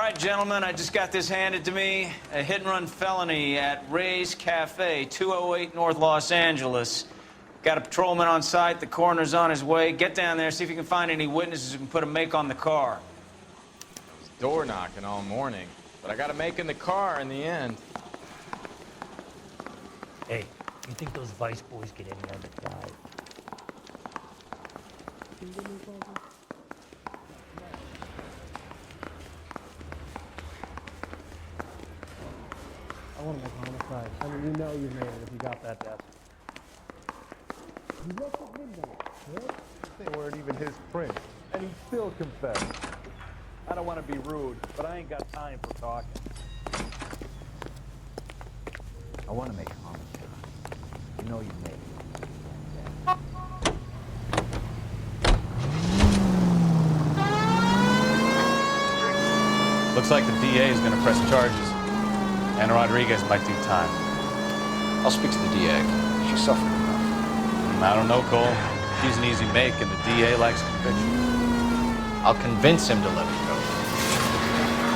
right, gentlemen, I just got this handed to me. A hit-and-run felony at Ray's Cafe, 208 North Los Angeles. Got a patrolman on site. The coroner's on his way. Get down there, see if you can find any witnesses who can put a make on the car. I was door knocking all morning, but I got a make in the car in the end. Hey, you think those Vice boys get any on the guy? I want to make homicide. I mean, you know you made it if you got that death. You left at midnight, right? They weren't even his print, and he still confessed. I don't want to be rude, but I ain't got time for talking. I want to make homicide. You know you made it. Looks like the DA is going to press charges. And Rodriguez might do time. I'll speak to the DA. She's suffering enough. I don't know, Cole. He's an easy make, and the DA likes conviction. I'll convince him to let it go.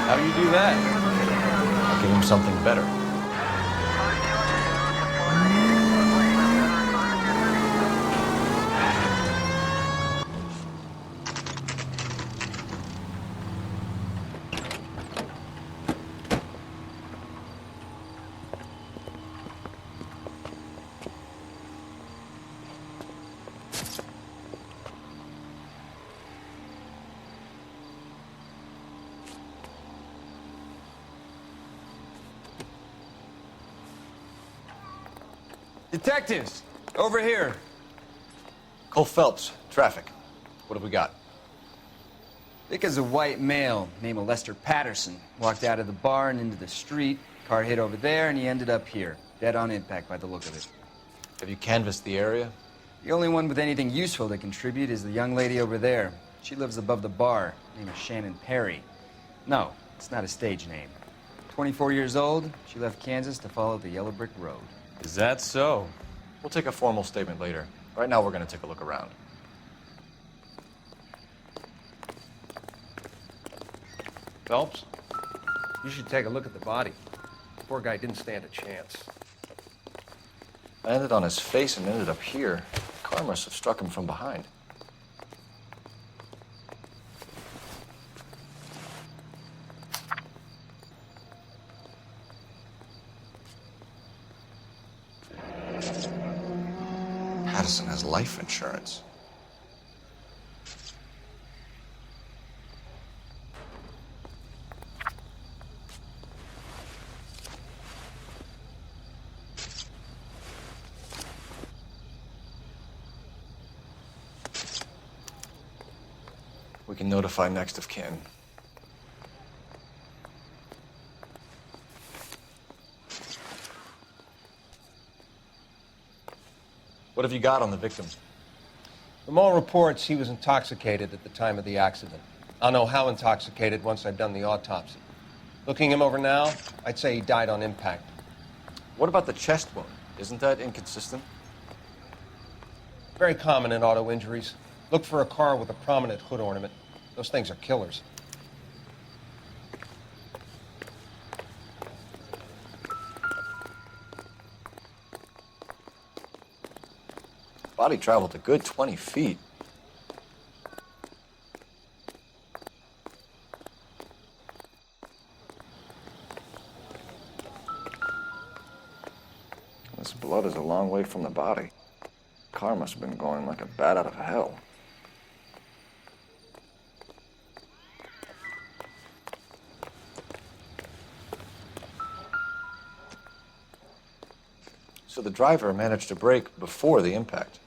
How do you do that? I'll give him something better. Detectives, over here. Cole Phelps, traffic. What have we got? Vic is a white male named Lester Patterson. Walked out of the bar and into the street. Car hit over there, and he ended up here. Dead on impact by the look of it. Have you canvassed the area? The only one with anything useful to contribute is the young lady over there. She lives above the bar. Name is Shannon Perry. No, it's not a stage name. 24 years old, she left Kansas to follow the Yellow Brick Road. Is that so? We'll take a formal statement later. Right now, we're going to take a look around. Phelps, you should take a look at the body. The poor guy didn't stand a chance. Landed on his face and ended up here. The car must have struck him from behind. Patterson has life insurance. We can notify next of kin. What have you got on the victim? From all reports, he was intoxicated at the time of the accident. I'll know how intoxicated once I've done the autopsy. Looking him over now, I'd say he died on impact. What about the chest wound? Isn't that inconsistent? Very common in auto injuries. Look for a car with a prominent hood ornament. Those things are killers. Body traveled a good 20 feet. This blood is a long way from the body. Car must have been going like a bat out of hell. So the driver managed to brake before the impact.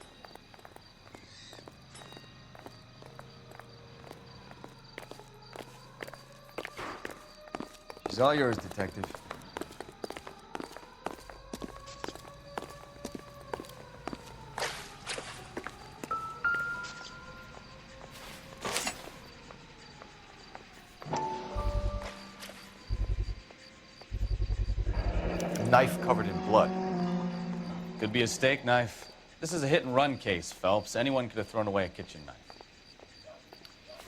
She's all yours, Detective. A knife covered in blood. Could be a steak knife. This is a hit-and-run case, Phelps. Anyone could have thrown away a kitchen knife.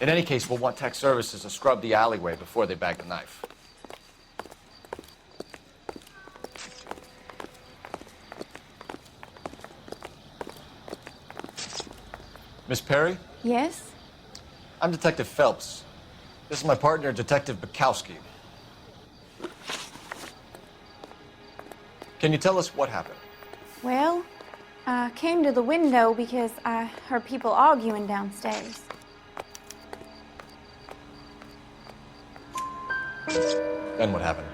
In any case, we'll want tech services to scrub the alleyway before they bag the knife. Miss Perry? Yes? I'm Detective Phelps. This is my partner, Detective Bukowski. Can you tell us what happened? Well, I came to the window because I heard people arguing downstairs. Then what happened?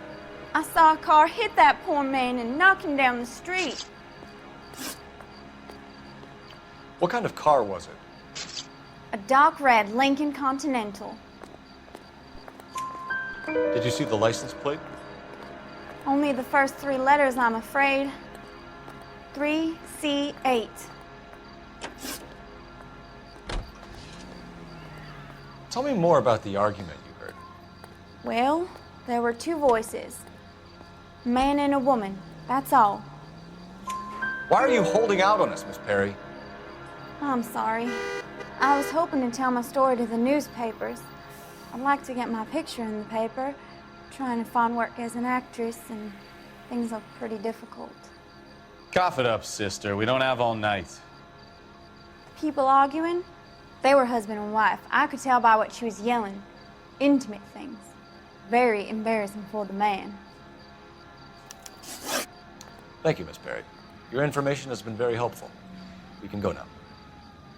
I saw a car hit that poor man and knock him down the street. What kind of car was it? A dark red Lincoln Continental. Did you see the license plate? Only the first 3 letters, I'm afraid. 3C8. Tell me more about the argument you heard. Well, there were 2 voices. A man and a woman, that's all. Why are you holding out on us, Miss Perry? I'm sorry. I was hoping to tell my story to the newspapers. I'd like to get my picture in the paper. Trying to find work as an actress, and things look pretty difficult. Cough it up, sister. We don't have all night. People arguing? They were husband and wife. I could tell by what she was yelling. Intimate things. Very embarrassing for the man. Thank you, Miss Perry. Your information has been very helpful. We can go now.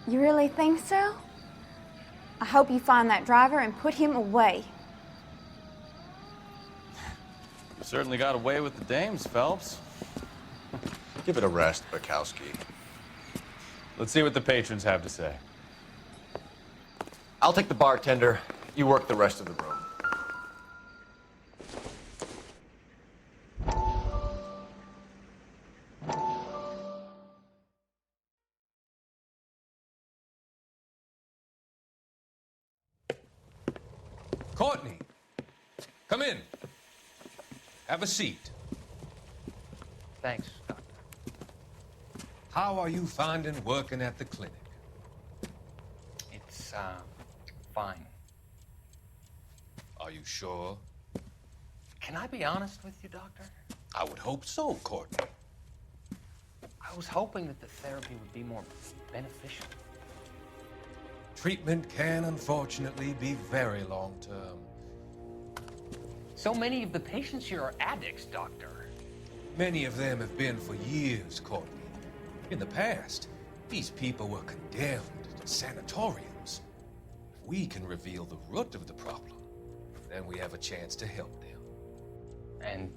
You really think so? I hope you find that driver and put him away. You certainly got away with the dames, Phelps. Give it a rest, Bukowski. Let's see what the patrons have to say. I'll take the bartender. You work the rest of the room. Courtney, come in. Have a seat. Thanks, Doctor. How are you finding working at the clinic? It's, fine. Are you sure? Can I be honest with you, Doctor? I would hope so, Courtney. I was hoping that the therapy would be more beneficial. Treatment can, unfortunately, be very long-term. So many of the patients here are addicts, Doctor. Many of them have been for years, Courtney. In the past, these people were condemned to sanatoriums. If we can reveal the root of the problem, then we have a chance to help them. And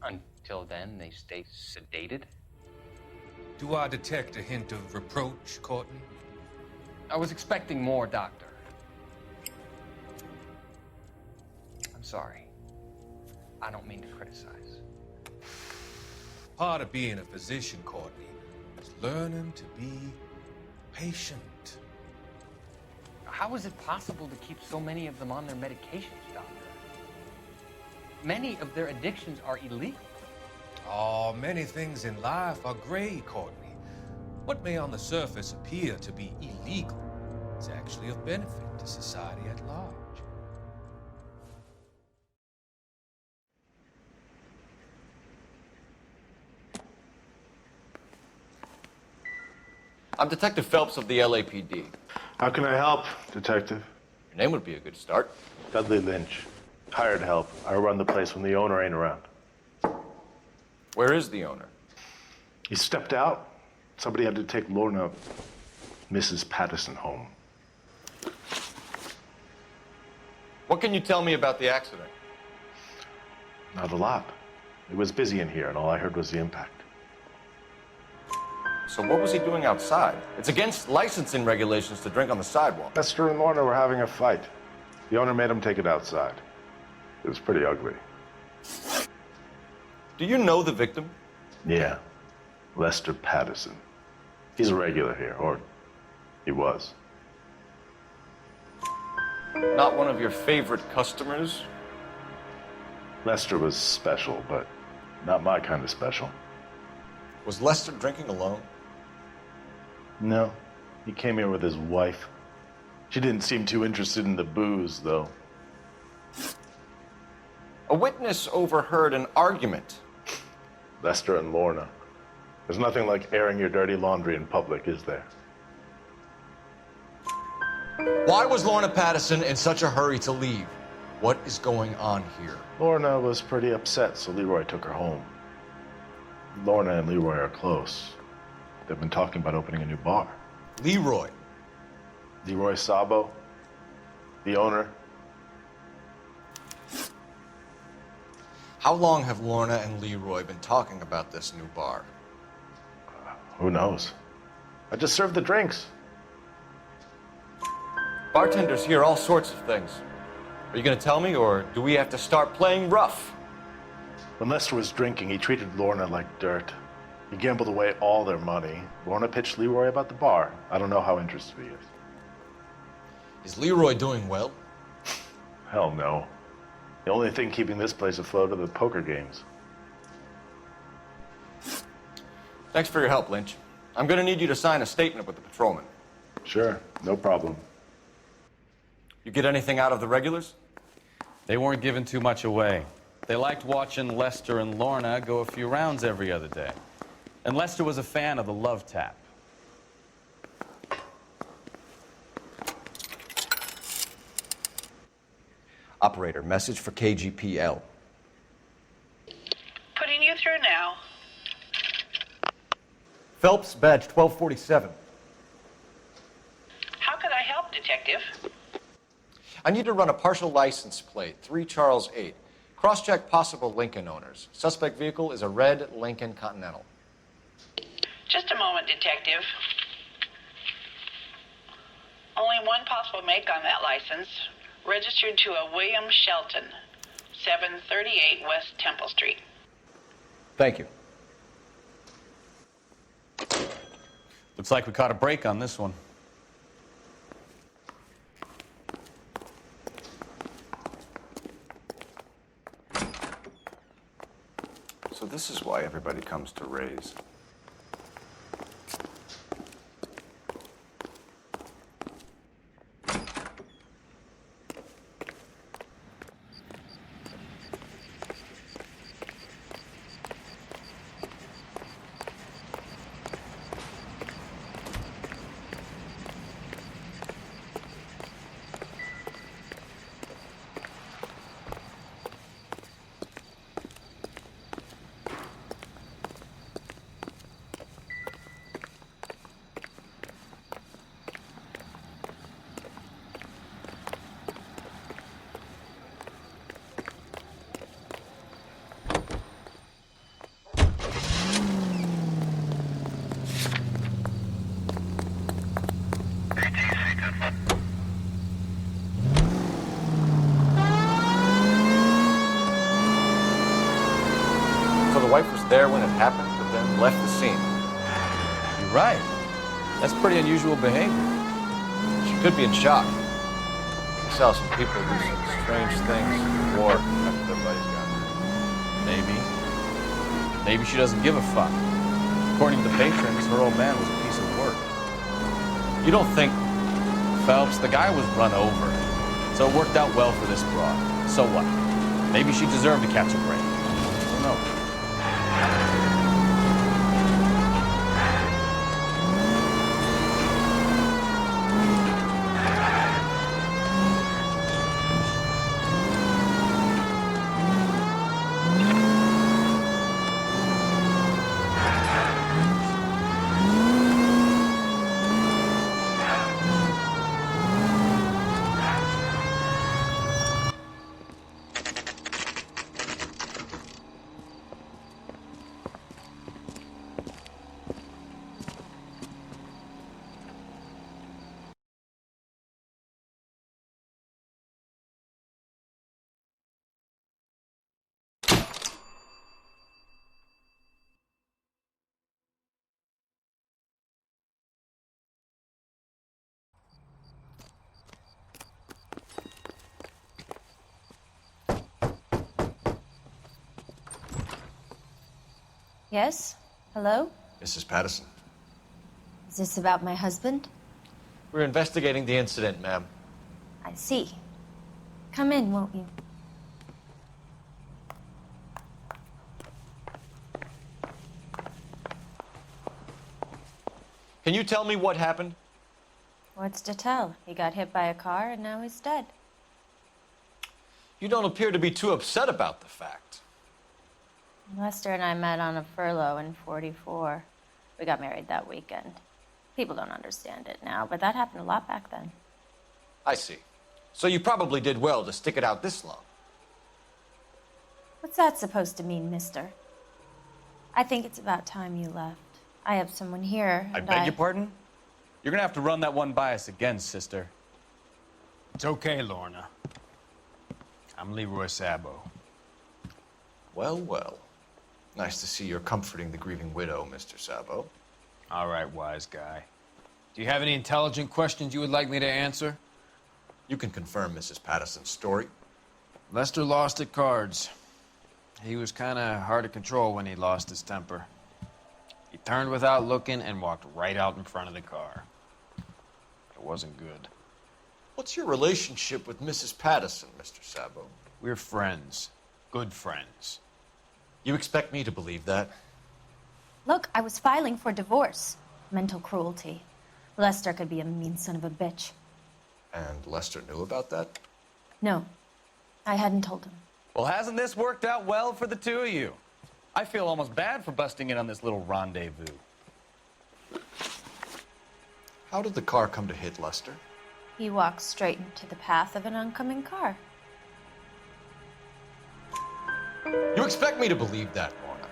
until then, they stay sedated? Do I detect a hint of reproach, Courtney? I was expecting more, Doctor. I'm sorry. I don't mean to criticize. Part of being a physician, Courtney, is learning to be patient. How is it possible to keep so many of them on their medications, Doctor? Many of their addictions are illegal. Oh, many things in life are gray, Courtney. What may on the surface appear to be illegal is actually of benefit to society at large. I'm Detective Phelps of the LAPD. How can I help, Detective? Your name would be a good start. Dudley Lynch. Hired help. I run the place when the owner ain't around. Where is the owner? He stepped out. Somebody had to take Lorna, Mrs. Patterson, home. What can you tell me about the accident? Not a lot. It was busy in here, and all I heard was the impact. So what was he doing outside? It's against licensing regulations to drink on the sidewalk. Lester and Lorna were having a fight. The owner made him take it outside. It was pretty ugly. Do you know the victim? Yeah. Lester Patterson. He's a regular here, or he was. Not one of your favorite customers? Lester was special, but not my kind of special. Was Lester drinking alone? No. He came here with his wife. She didn't seem too interested in the booze, though. A witness overheard an argument. Lester and Lorna. There's nothing like airing your dirty laundry in public, is there? Why was Lorna Patterson in such a hurry to leave? What is going on here? Lorna was pretty upset, so Leroy took her home. Lorna and Leroy are close. They've been talking about opening a new bar. Leroy. Leroy Sabo, the owner. How long have Lorna and Leroy been talking about this new bar? Who knows? I just served the drinks. Bartenders hear all sorts of things. Are you going to tell me, or do we have to start playing rough? When Lester was drinking, he treated Lorna like dirt. He gambled away all their money. Lorna pitched Leroy about the bar. I don't know how interested he is. Is Leroy doing well? Hell no. The only thing keeping this place afloat are the poker games. Thanks for your help, Lynch. I'm going to need you to sign a statement with the patrolman. Sure, no problem. You get anything out of the regulars? They weren't giving too much away. They liked watching Lester and Lorna go a few rounds every other day. And Lester was a fan of the love tap. Operator, message for KGPL. Putting you through now. Phelps, badge 1247. How could I help, Detective? I need to run a partial license plate, 3 Charles 8. Cross-check possible Lincoln owners. Suspect vehicle is a red Lincoln Continental. Just a moment, Detective. Only one possible make on that license. Registered to a William Shelton, 738 West Temple Street. Thank you. Looks like we caught a break on this one. So this is why everybody comes to Ray's. So the wife was there when it happened, but then left the scene. You're right. That's pretty unusual behavior. She could be in shock. I saw some people do some strange things in war after their buddies got hurt. Maybe. Maybe she doesn't give a fuck. According to the patrons, her old man was a piece of work. You don't think... Phelps, the guy was run over. So it worked out well for this broad. So what? Maybe she deserved to catch a break. Who knows? Yes? Hello? Mrs. Patterson. Is this about my husband? We're investigating the incident, ma'am. I see. Come in, won't you? Can you tell me what happened? What's to tell? He got hit by a car and now he's dead. You don't appear to be too upset about the fact. Lester and I met on a furlough in '44. We got married that weekend. People don't understand it now, but that happened a lot back then. I see. So you probably did well to stick it out this long. What's that supposed to mean, mister? I think it's about time you left. I have someone here, I and beg your pardon? You're gonna have to run that one by us again, sister. It's okay, Lorna. I'm Leroy Sabo. Well, well. Nice to see you're comforting the grieving widow, Mr. Sabo. All right, wise guy. Do you have any intelligent questions you would like me to answer? You can confirm Mrs. Patterson's story. Lester lost at cards. He was kind of hard to control when he lost his temper. He turned without looking and walked right out in front of the car. It wasn't good. What's your relationship with Mrs. Patterson, Mr. Sabo? We're friends. Good friends. You expect me to believe that? Look, I was filing for divorce. Mental cruelty. Lester could be a mean son of a bitch. And Lester knew about that? No, I hadn't told him. Well, hasn't this worked out well for the two of you? I feel almost bad for busting in on this little rendezvous. How did the car come to hit Lester? He walked straight into the path of an oncoming car. You expect me to believe that, Lorna?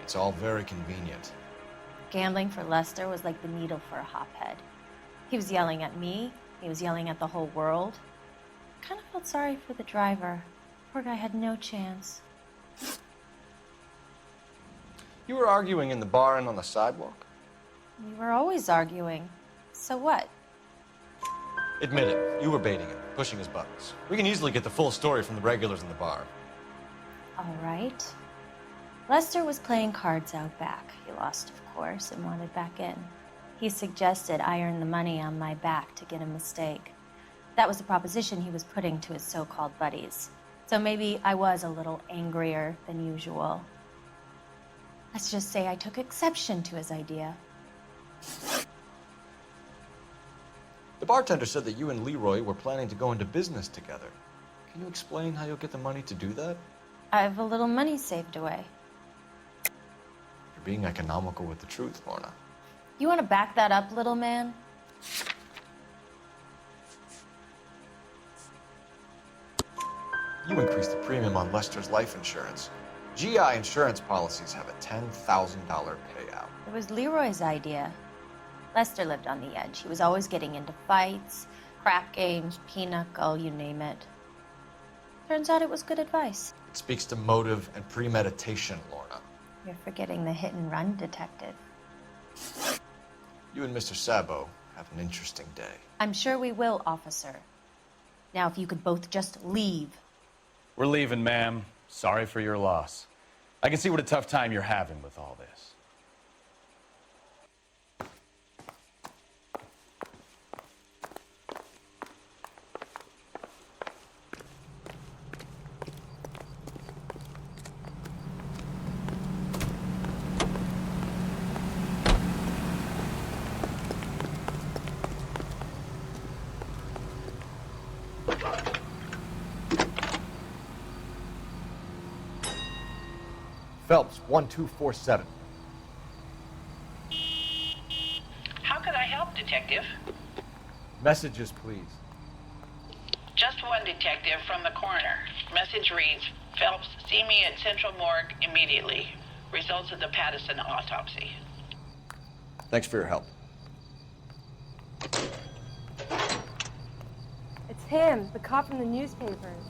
It's all very convenient. Gambling for Lester was like the needle for a hophead. He was yelling at me. He was yelling at the whole world. I kind of felt sorry for the driver. Poor guy had no chance. You were arguing in the bar and on the sidewalk? We were always arguing. So what? Admit it, you were baiting him, pushing his buttons. We can easily get the full story from the regulars in the bar. All right. Lester was playing cards out back. He lost, of course, and wanted back in. He suggested I earn the money on my back to get a mistake. That was the proposition he was putting to his so-called buddies. So maybe I was a little angrier than usual. Let's just say I took exception to his idea. The bartender said that you and Leroy were planning to go into business together. Can you explain how you'll get the money to do that? I have a little money saved away. You're being economical with the truth, Lorna. You want to back that up, little man? You increased the premium on Lester's life insurance. GI insurance policies have a $10,000 payout. It was Leroy's idea. Lester lived on the edge. He was always getting into fights, crap games, pinochle, you name it. Turns out it was good advice. It speaks to motive and premeditation, Lorna. You're forgetting the hit-and-run detective. You and Mr. Sabo have an interesting day. I'm sure we will, officer. Now, if you could both just leave. We're leaving, ma'am. Sorry for your loss. I can see what a tough time you're having with all this. Phelps, 1247. How could I help, Detective? Messages, please. Just one detective from the coroner. Message reads, Phelps, see me at Central Morgue immediately. Results of the Patterson autopsy. Thanks for your help. It's him, the cop from the newspapers.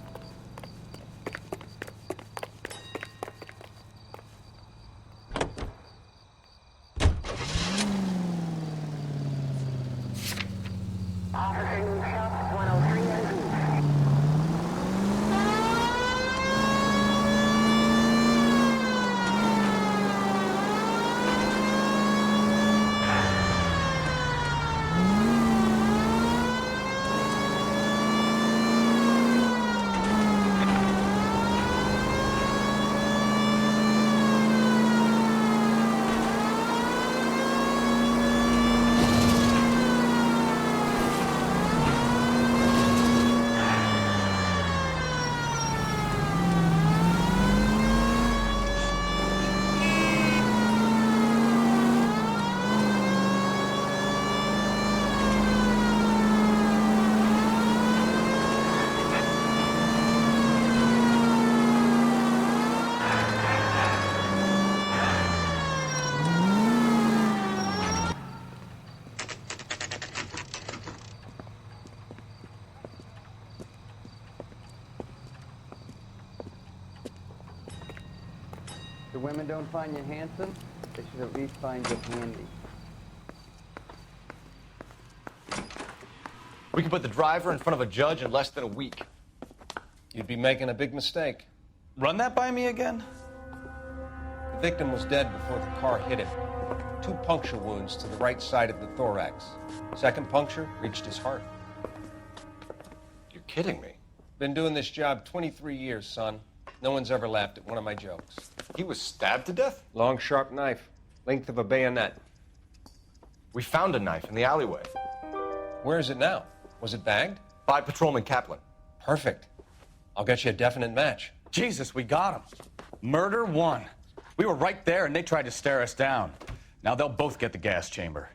women don't find you handsome, they should at least find you handy. We can put the driver in front of a judge in less than a week. You'd be making a big mistake. Run that by me again? The victim was dead before the car hit him. 2 puncture wounds to the right side of the thorax. Second puncture reached his heart. You're kidding me. Been doing this job 23 years, son. No one's ever laughed at one of my jokes. He was stabbed to death? Long, sharp knife. Length of a bayonet. We found a knife in the alleyway. Where is it now? Was it bagged? By Patrolman Kaplan. Perfect. I'll get you a definite match. Jesus, we got him. Murder 1. We were right there and they tried to stare us down. Now they'll both get the gas chamber.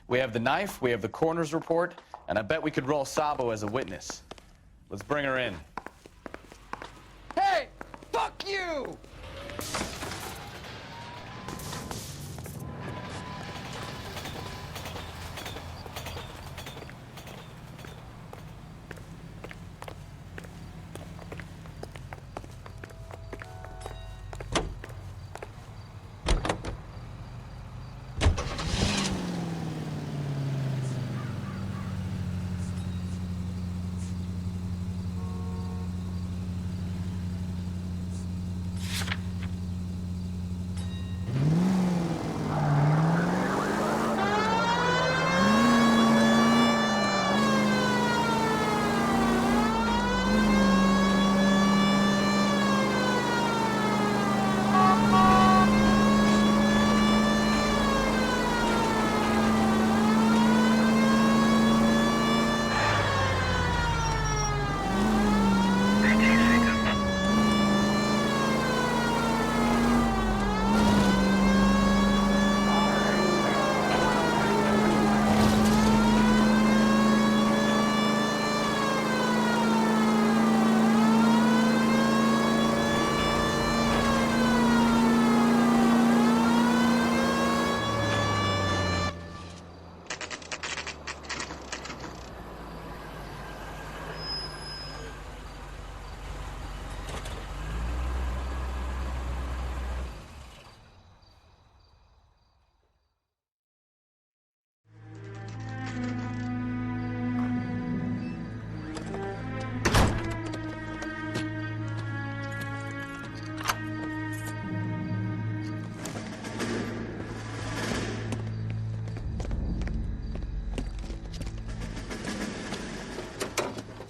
We have the knife, we have the coroner's report, and I bet we could roll Sabo as a witness. Let's bring her in. Hey! Fuck you!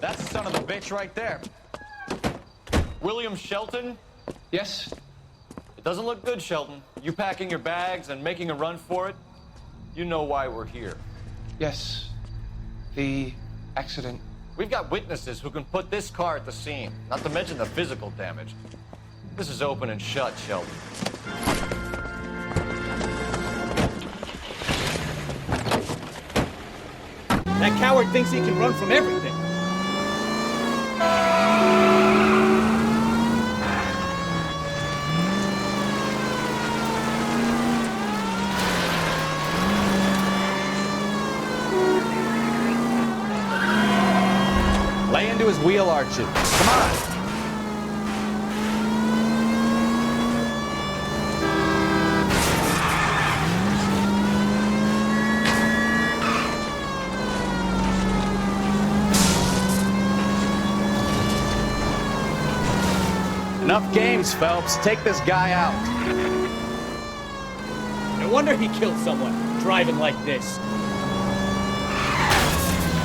That's the son of a bitch right there. William Shelton? Yes? It doesn't look good, Shelton. You packing your bags and making a run for it? You know why we're here. Yes. The accident. We've got witnesses who can put this car at the scene, not to mention the physical damage. This is open and shut, Shelton. That coward thinks he can run from everything. Lay into his wheel arches. Come on. Enough games, Phelps. Take this guy out. No wonder he killed someone, driving like this.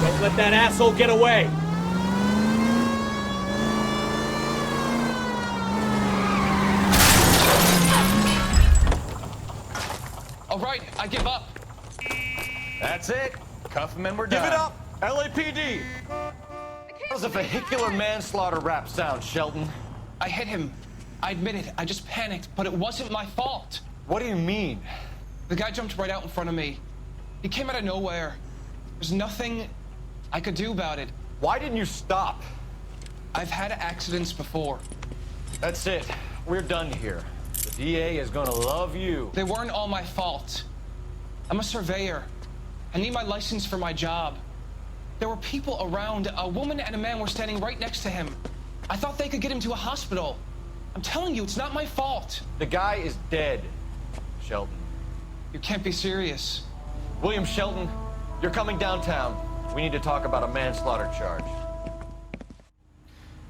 Don't let that asshole get away. All right, I give up. That's it. Cuff him and we're done. Give it up, LAPD. That was a vehicular manslaughter rap sound, Shelton. I hit him. I admit it. I just panicked, but it wasn't my fault. What do you mean? The guy jumped right out in front of me. He came out of nowhere. There's nothing I could do about it. Why didn't you stop? I've had accidents before. That's it. We're done here. The DA is gonna love you. They weren't all my fault. I'm a surveyor. I need my license for my job. There were people around. A woman and a man were standing right next to him. I thought they could get him to a hospital. I'm telling you, it's not my fault. The guy is dead, Shelton. You can't be serious. William Shelton, you're coming downtown. We need to talk about a manslaughter charge.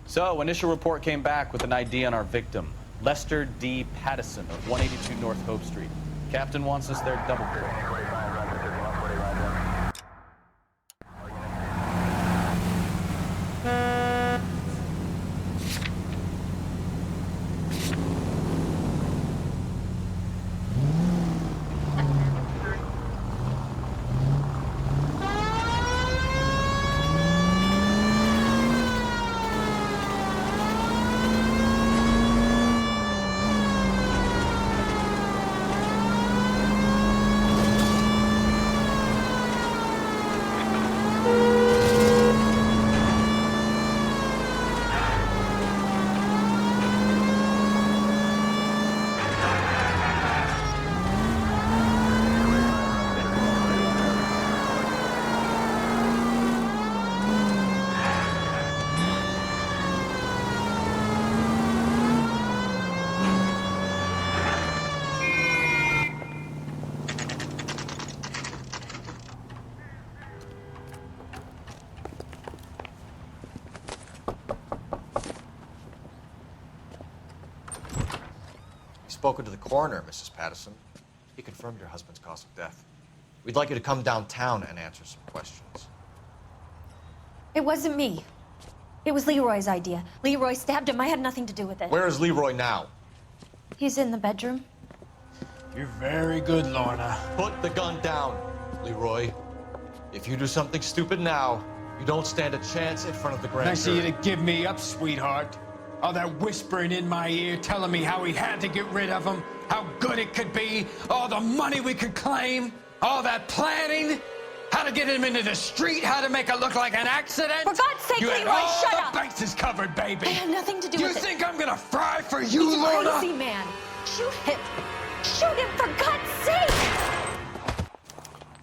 So, initial report came back with an ID on our victim, Lester D. Pattison of 182 North Hope Street. Captain wants us there double board. Spoken to the coroner, Mrs. Pattison. He confirmed your husband's cause of death. We'd like you to come downtown and answer some questions. It wasn't me. It was Leroy's idea. Leroy stabbed him. I had nothing to do with it. Where is Leroy now? He's in the bedroom. You're very good, Lorna. Put the gun down, Leroy. If you do something stupid now, you don't stand a chance in front of the grand Nice of jury. you to give me up, sweetheart. All that whispering in my ear, telling me how we had to get rid of him, how good it could be, all the money we could claim, all that planning, how to get him into the street, how to make it look like an accident. For God's sake, you had Leroy, all shut the up. bases covered, baby. I had nothing to do you with it. You think I'm gonna fry for you, He's Lorna? crazy, man. Shoot him. Shoot him, for God's sake.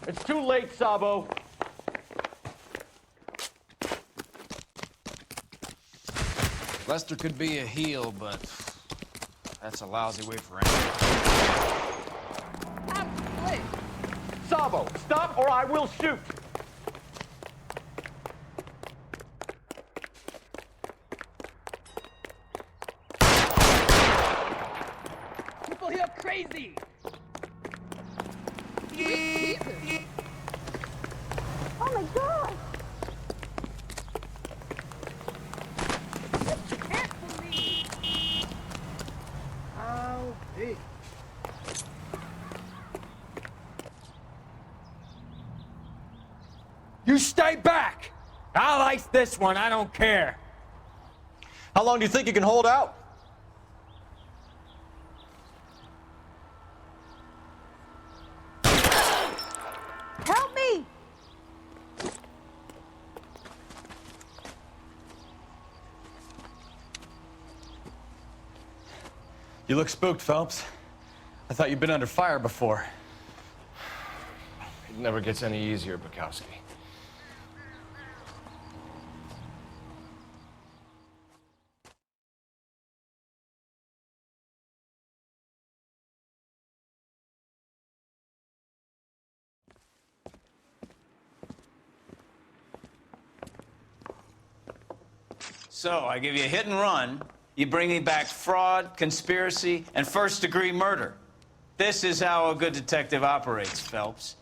It's too late, Sabo. Lester could be a heel, but that's a lousy way for anyone. Sabo, stop or I will shoot. People here crazy. Oh my God! You stay back. I'll ice this one. I don't care. How long do you think you can hold out? Help me! You look spooked, Phelps. I thought you'd been under fire before. It never gets any easier, Bukowski. So, I give you a hit and run. You bring me back fraud, conspiracy, and first-degree murder. This is how a good detective operates, Phelps.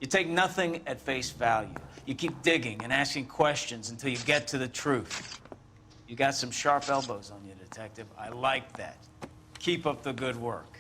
You take nothing at face value. You keep digging and asking questions until you get to the truth. You got some sharp elbows on you, detective. I like that. Keep up the good work.